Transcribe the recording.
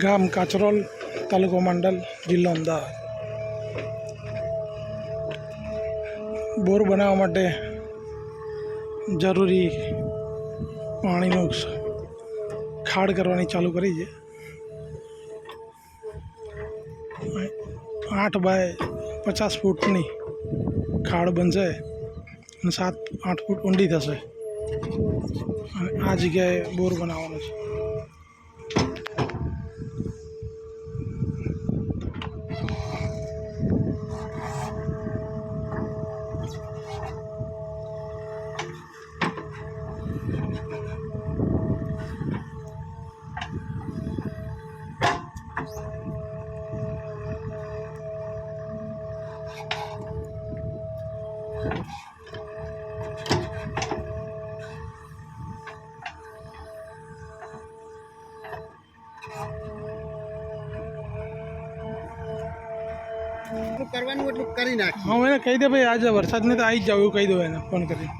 ગામ કાચરોલ, તાલુકો માંડલ, જિલ્લો અમદાવાદ. બોર બનાવવા માટે જરૂરી પાણીનું ખાડ કરવાની ચાલુ કરી છે. 8 બાય 50 ફૂટની ખાડ બનશે અને 7-8 ફૂટ ઊંડી થશે અને આ જગ્યાએ બોર બનાવવાનો છે. કરવાનું એટલું કરી નાખ. હા, એને કહી દે ભાઈ આજે વરસાદ ને તો આવી જ જાવ એવું કહી દો એને ફોન કરી.